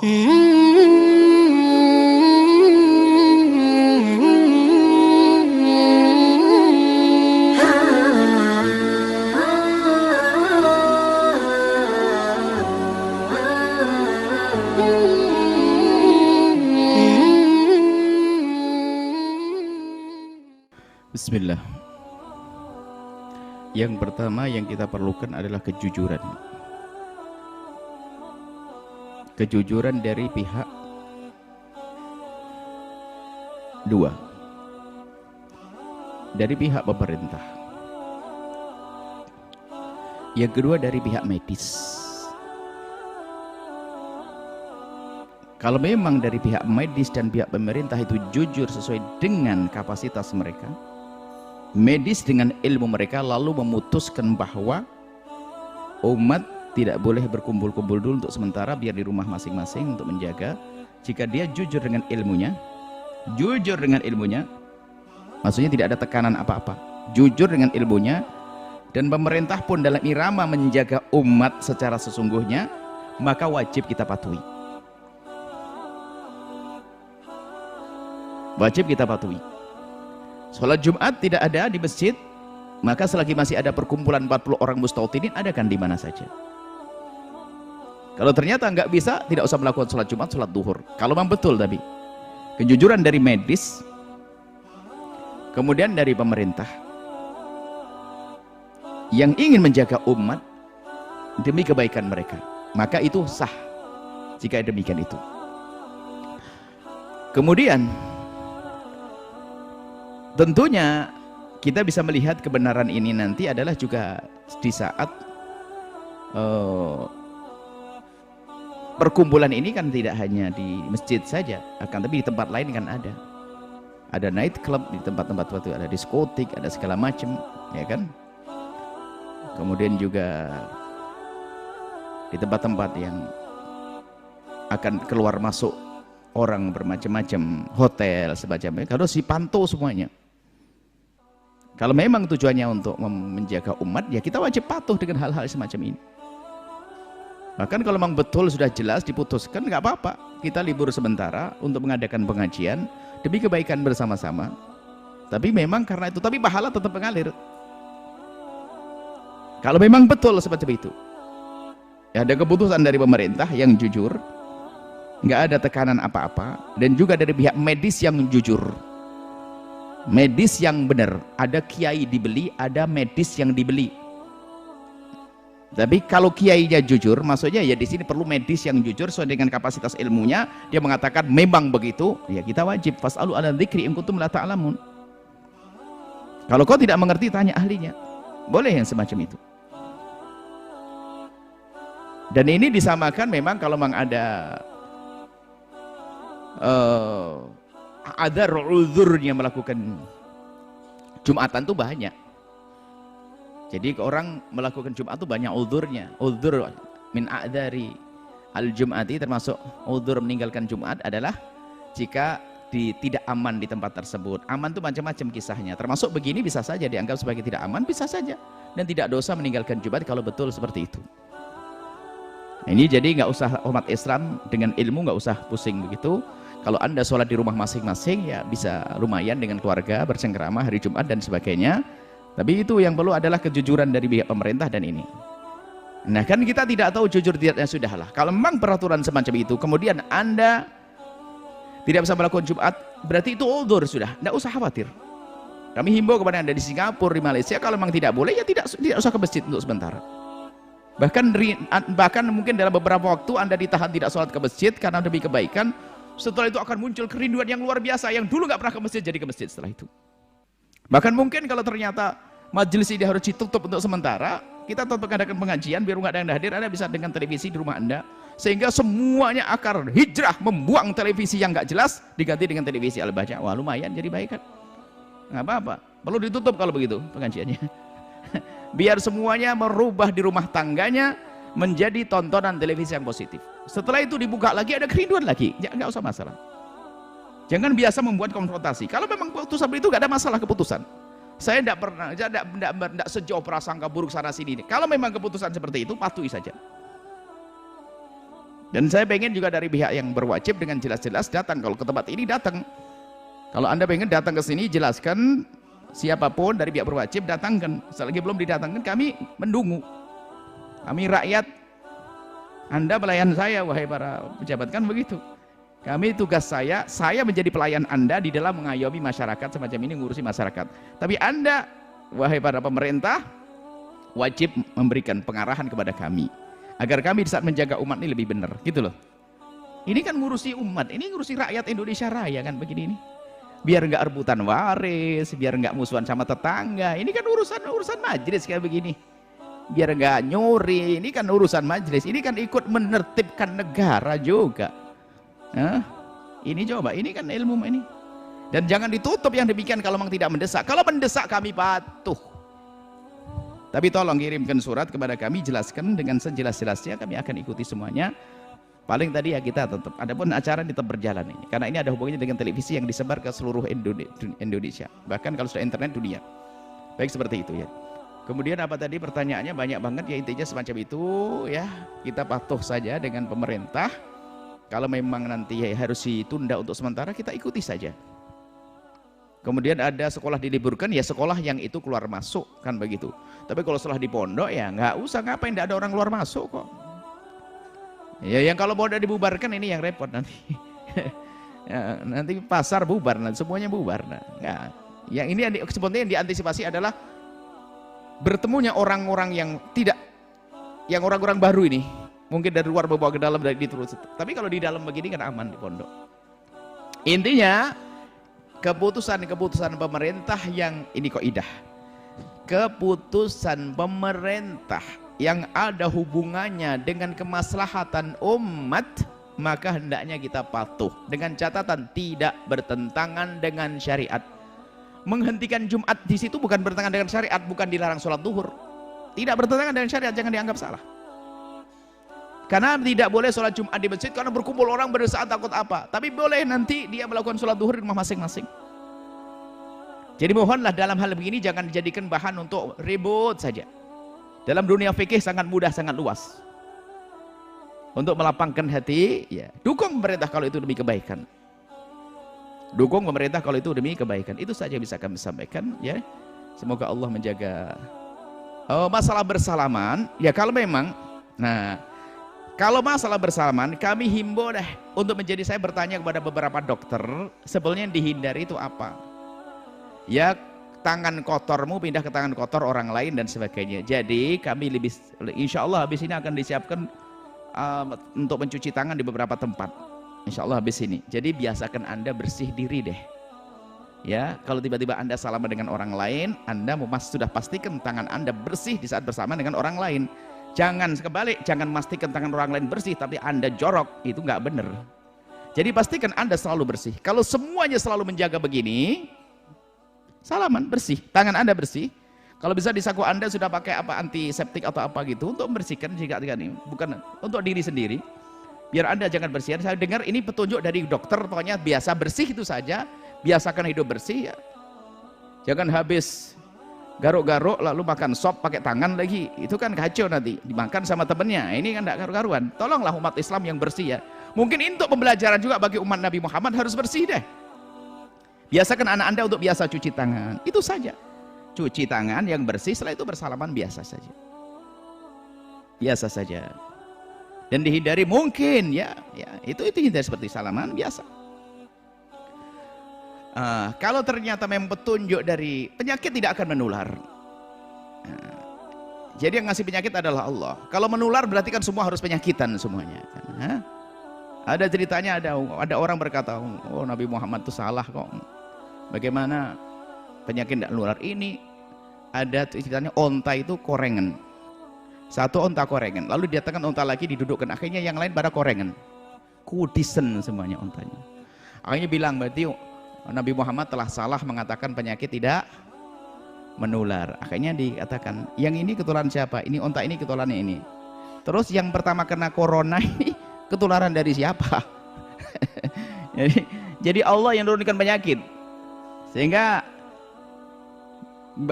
Bismillah. Yang pertama yang kita perlukan adalah kejujuran. Kejujuran dari pihak dua. Dari pihak pemerintah. Yang kedua dari pihak medis. Kalau memang dari pihak medis dan pihak pemerintah itu jujur sesuai dengan kapasitas mereka, medis dengan ilmu mereka, lalu memutuskan bahwa umat tidak boleh berkumpul-kumpul dulu untuk sementara, biar di rumah masing-masing untuk menjaga. Jika dia jujur dengan ilmunya, maksudnya tidak ada tekanan apa-apa, jujur dengan ilmunya, dan pemerintah pun dalam irama menjaga umat secara sesungguhnya, maka wajib kita patuhi. Wajib kita patuhi. Sholat Jumat tidak ada di masjid, maka selagi masih ada perkumpulan 40 orang mustautinin, adakan di mana saja. Kalau ternyata nggak bisa, tidak usah melakukan sholat Jumat, sholat duhur. Kalau memang betul, tapi kejujuran dari medis, kemudian dari pemerintah yang ingin menjaga umat demi kebaikan mereka, maka itu sah jika demikian itu. Kemudian tentunya kita bisa melihat kebenaran ini nanti adalah juga di saat perkumpulan ini kan tidak hanya di masjid saja, akan tapi di tempat lain kan ada night club, di tempat-tempat waktu ada diskotik, ada segala macam, ya kan. Kemudian juga di tempat-tempat yang akan keluar masuk orang bermacam-macam, hotel semacamnya, harus dipantau semuanya. Kalau memang tujuannya untuk menjaga umat, ya kita wajib patuh dengan hal-hal semacam ini. Bahkan kalau memang betul sudah jelas diputuskan, nggak apa-apa, kita libur sementara untuk mengadakan pengajian demi kebaikan bersama-sama. Tapi memang karena itu, tapi pahala tetap mengalir. Kalau memang betul seperti itu, ya ada keputusan dari pemerintah yang jujur, nggak ada tekanan apa-apa, dan juga dari pihak medis yang jujur, medis yang benar. Ada kiai dibeli, ada medis yang dibeli. Tapi kalau kiainya jujur, maksudnya ya di sini perlu medis yang jujur sesuai dengan kapasitas ilmunya. Dia mengatakan memang begitu, ya kita wajib fas'alu ala dzikri in kuntum la ta'lamun. Kalau kau tidak mengerti, tanya ahlinya. Boleh yang semacam itu. Dan ini disamakan memang kalau memang ada uzurnya melakukan Jumatan itu banyak. Jadi orang melakukan Jumat itu banyak uzurnya. Uzur min a'dzari al-jum'ati, termasuk uzur meninggalkan Jumat adalah jika tidak aman di tempat tersebut. Aman itu macam-macam kisahnya, termasuk begini bisa saja dianggap sebagai tidak aman, bisa saja, dan tidak dosa meninggalkan Jumat kalau betul seperti itu. Ini jadi nggak usah umat Islam dengan ilmu, nggak usah pusing begitu. Kalau anda sholat di rumah masing-masing, ya bisa lumayan dengan keluarga bercengkrama hari Jumat dan sebagainya. Tapi itu yang perlu adalah kejujuran dari pihak pemerintah dan ini. Nah kan kita tidak tahu jujur tidaknya, sudahlah. Kalau memang peraturan semacam itu, kemudian anda tidak bisa melakukan Jumat, berarti itu uzur sudah, tidak usah khawatir. Kami himbau kepada anda di Singapura, di Malaysia, kalau memang tidak boleh ya tidak usah ke masjid untuk sementara. Bahkan mungkin dalam beberapa waktu anda ditahan tidak sholat ke masjid karena demi kebaikan. Setelah itu akan muncul kerinduan yang luar biasa, yang dulu nggak pernah ke masjid jadi ke masjid setelah itu. Bahkan mungkin kalau ternyata majelis ini harus ditutup untuk sementara, kita tetap mengadakan pengajian biar nggak ada yang hadir, anda bisa dengan televisi di rumah anda, sehingga semuanya akan hijrah membuang televisi yang nggak jelas diganti dengan televisi al-baca. Wah lumayan jadi baik kan, nggak apa-apa, perlu ditutup kalau begitu pengajiannya. Biar semuanya merubah di rumah tangganya menjadi tontonan televisi yang positif. Setelah itu dibuka lagi ada kerinduan lagi, ya nggak usah masalah. Jangan biasa membuat konfrontasi. Kalau memang keputusan itu nggak ada masalah keputusan. Saya tidak pernah, tidak sejauh prasangka buruk sana sini. Kalau memang keputusan seperti itu, patuhi saja. Dan saya pengen juga dari pihak yang berwajib dengan jelas-jelas datang. Kalau ke tempat ini datang. Kalau Anda pengen datang ke sini, jelaskan siapapun dari pihak berwajib datangkan. Selagi belum didatangkan, kami mendungu. Kami rakyat, Anda pelayan saya, wahai para pejabat, kan begitu. Kami tugas saya menjadi pelayan Anda di dalam mengayomi masyarakat semacam ini, ngurusi masyarakat. Tapi Anda, wahai para pemerintah, wajib memberikan pengarahan kepada kami. Agar kami di saat menjaga umat ini lebih benar, gitu loh. Ini kan ngurusi umat, ini ngurusi rakyat Indonesia Raya kan begini ini. Biar nggak rebutan waris, biar nggak musuhan sama tetangga. Ini kan urusan majelis kayak begini. Biar nggak nyuri, ini kan urusan majelis. Ini kan ikut menertibkan negara juga. Nah, ini coba, ini kan ilmu ini. Dan jangan ditutup yang demikian kalau memang tidak mendesak. Kalau mendesak kami patuh. Tapi tolong kirimkan surat kepada kami, jelaskan dengan sejelas-jelasnya, kami akan ikuti semuanya. Paling tadi ya kita tetap, adapun acara tetap berjalan ini. Karena ini ada hubungannya dengan televisi yang disebar ke seluruh Indonesia. Bahkan kalau sudah internet dunia. Baik seperti itu ya. Kemudian apa tadi pertanyaannya banyak banget ya, intinya semacam itu ya. Kita patuh saja dengan pemerintah. Kalau memang nanti ya harus ditunda untuk sementara, kita ikuti saja. Kemudian ada sekolah diliburkan, ya sekolah yang itu keluar masuk, kan begitu. Tapi kalau setelah di pondok ya nggak usah, ngapain, nggak ada orang keluar masuk kok. Ya yang kalau pondok dibubarkan ini yang repot nanti. Ya, nanti pasar bubar, nanti semuanya bubar. Nah, ya. Yang ini sebetulnya yang diantisipasi adalah bertemunya orang-orang yang tidak, yang orang-orang baru ini. Mungkin dari luar bawa ke dalam, dari terus. Tapi kalau di dalam begini kan aman di pondok. Intinya keputusan-keputusan pemerintah yang ini kaidah. Keputusan pemerintah yang ada hubungannya dengan kemaslahatan umat, maka hendaknya kita patuh dengan catatan tidak bertentangan dengan syariat. Menghentikan Jumat di situ bukan bertentangan dengan syariat, bukan dilarang sholat duhur. Tidak bertentangan dengan syariat, jangan dianggap salah. Karena tidak boleh sholat Jumat di masjid karena berkumpul orang berdesakan takut apa. Tapi boleh nanti dia melakukan sholat duhur di rumah masing-masing. Jadi mohonlah dalam hal begini jangan dijadikan bahan untuk ribut saja. Dalam dunia fikih sangat mudah, sangat luas. Untuk melapangkan hati, ya dukung pemerintah kalau itu demi kebaikan. Dukung pemerintah kalau itu demi kebaikan. Itu saja bisa kami sampaikan ya. Semoga Allah menjaga. Masalah bersalaman, ya kalau memang, kalau masalah bersalaman, kami himbau deh untuk menjadi, saya bertanya kepada beberapa dokter, sebenarnya yang dihindari itu apa? Ya tangan kotormu pindah ke tangan kotor orang lain dan sebagainya. Jadi kami lebih, insya Allah habis ini akan disiapkan untuk mencuci tangan di beberapa tempat. Insya Allah habis ini. Jadi biasakan Anda bersih diri deh. Ya, kalau tiba-tiba Anda salaman dengan orang lain, Anda sudah pastikan tangan Anda bersih di saat bersamaan dengan orang lain. Jangan kebalik, jangan memastikan tangan orang lain bersih tapi Anda jorok, itu nggak benar. Jadi pastikan Anda selalu bersih. Kalau semuanya selalu menjaga begini, salaman bersih, tangan Anda bersih. Kalau bisa di saku Anda sudah pakai apa, antiseptik atau apa gitu untuk membersihkan jika ini, bukan untuk diri sendiri. Biar Anda jangan bersihan. Saya dengar ini petunjuk dari dokter, pokoknya biasa bersih itu saja, biasakan hidup bersih ya. Jangan habis garuk-garuk lalu makan sop pakai tangan lagi, itu kan kacau nanti dimakan sama temennya, ini kan tidak karu-karuan. Tolonglah umat Islam yang bersih ya. Mungkin untuk pembelajaran juga bagi umat Nabi Muhammad harus bersih deh. Biasakan anak Anda untuk biasa cuci tangan, itu saja. Cuci tangan yang bersih, setelah itu bersalaman biasa saja. Biasa saja. Dan dihindari mungkin ya itu hindari seperti salaman biasa. Kalau ternyata memang petunjuk dari penyakit tidak akan menular. Jadi yang ngasih penyakit adalah Allah. Kalau menular berarti kan semua harus penyakitan semuanya. Ada ceritanya, ada orang berkata, oh Nabi Muhammad itu salah kok. Bagaimana penyakit tidak menular? Ini ada ceritanya, onta itu korengan. Satu onta korengan, lalu didatangkan onta lagi didudukkan. Akhirnya yang lain pada korengan. Kudisen semuanya ontanya. Akhirnya bilang berarti Nabi Muhammad telah salah mengatakan penyakit tidak menular. Akhirnya dikatakan, yang ini ketularan siapa? Ini onta ini ketularannya ini. Terus yang pertama kena corona ini ketularan dari siapa? Jadi Allah yang menurunkan penyakit. Sehingga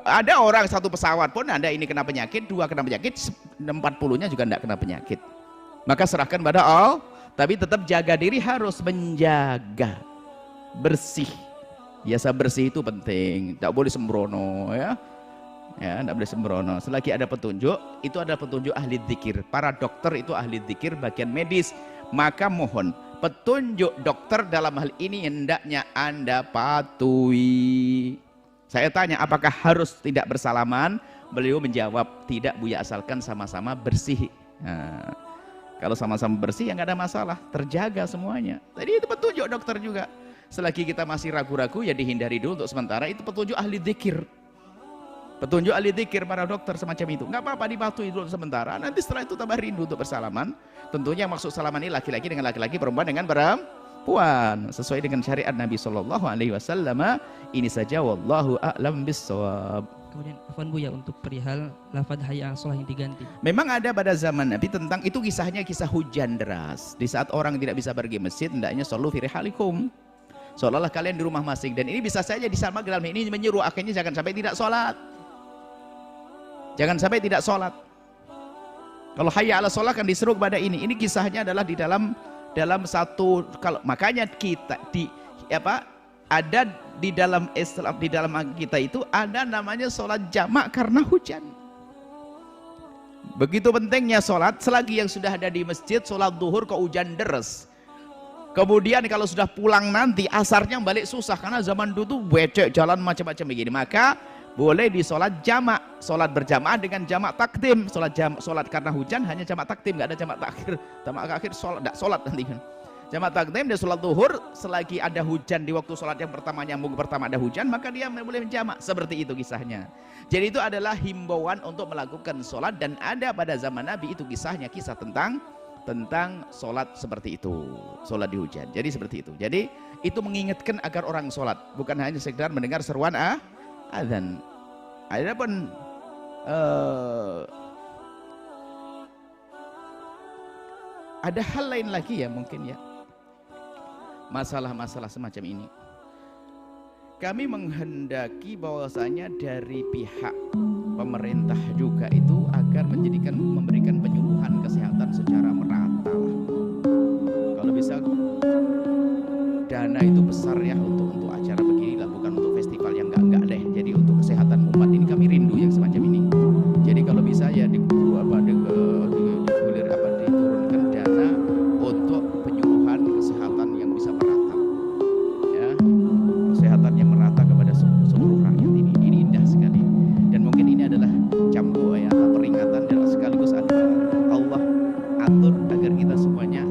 ada orang satu pesawat pun ada ini kena penyakit, dua kena penyakit, 40-nya juga tidak kena penyakit. Maka serahkan pada Allah, tapi tetap jaga diri, harus menjaga bersih. Biasa bersih itu penting, tidak boleh sembrono ya. Ya, tidak boleh sembrono. Selagi ada petunjuk, itu adalah petunjuk ahli dzikir. Para dokter itu ahli dzikir bagian medis. Maka mohon petunjuk dokter dalam hal ini hendaknya Anda patuhi. Saya tanya, apakah harus tidak bersalaman? Beliau menjawab, tidak Buya, asalkan sama-sama bersih. Nah, kalau sama-sama bersih ya nggak ada masalah, terjaga semuanya. Jadi itu petunjuk dokter juga. Selagi kita masih ragu-ragu ya dihindari dulu untuk sementara. Itu petunjuk ahli dzikir. Petunjuk ahli dzikir para dokter semacam itu. Nggak apa-apa dipatuhi dulu sementara. Nanti setelah itu tambah rindu untuk bersalaman. Tentunya maksud salaman ini laki-laki dengan laki-laki, perempuan dengan perempuan, sesuai dengan syariat Nabi Shallallahu Alaihi Wasallam. Ini saja, wallahu a'lam bissawab. Kemudian afwan Buya, untuk perihal lafaz hayya 'alas shalah yang diganti. Memang ada pada zaman Nabi tentang itu, kisahnya kisah hujan deras. Di saat orang tidak bisa pergi masjid, hendaknya shollu fi rihalikum. Seolah-olah kalian di rumah masing. Dan ini bisa saja disama dalam ini menyuruh akhirnya jangan sampai tidak sholat. Jangan sampai tidak sholat. Kalau hayya 'alas shalah kan diseru kepada ini. Ini kisahnya adalah di dalam satu, kalau makanya kita ada di dalam Islam, di dalam kita itu ada namanya sholat jamak karena hujan. Begitu pentingnya sholat. Selagi yang sudah ada di masjid sholat duhur kok hujan deras, kemudian kalau sudah pulang nanti asarnya balik susah karena zaman dulu becek jalan macam-macam begini, maka boleh di sholat jamak, sholat berjamaah dengan jamak takdim. Sholat karena hujan hanya jamak takdim, nggak ada jamak takhir. Jamak takhir sholat nanti kan. Jamak takdim dan sholat zuhur selagi ada hujan, di waktu sholat yang pertama nyambung pertama ada hujan, maka dia boleh menjamak. Seperti itu kisahnya. Jadi itu adalah himbauan untuk melakukan sholat, dan ada pada zaman Nabi itu kisahnya, kisah tentang sholat seperti itu, sholat di hujan. Jadi seperti itu. Jadi itu mengingatkan agar orang sholat, bukan hanya sekedar mendengar seruan azan. Adapun ada hal lain lagi ya mungkin ya, masalah-masalah semacam ini. Kami menghendaki bahwasanya dari pihak pemerintah juga itu agar memberikan penyuluhan kesehatan secara merata. Kalau bisa dana itu besar ya untuk acara begini lah, bukan untuk festival yang enggak deh. Jadi untuk kesehatan umat ini kami rindu yang semacam ini. Jadi kalau bisa ya diturunkan dana untuk penyuluhan kesehatan yang bisa merata, ya, kesehatan yang merata kepada seluruh rakyat ini. Ini indah sekali, dan mungkin ini adalah cambu ya, peringatan dan sekaligus Allah atur agar kita semuanya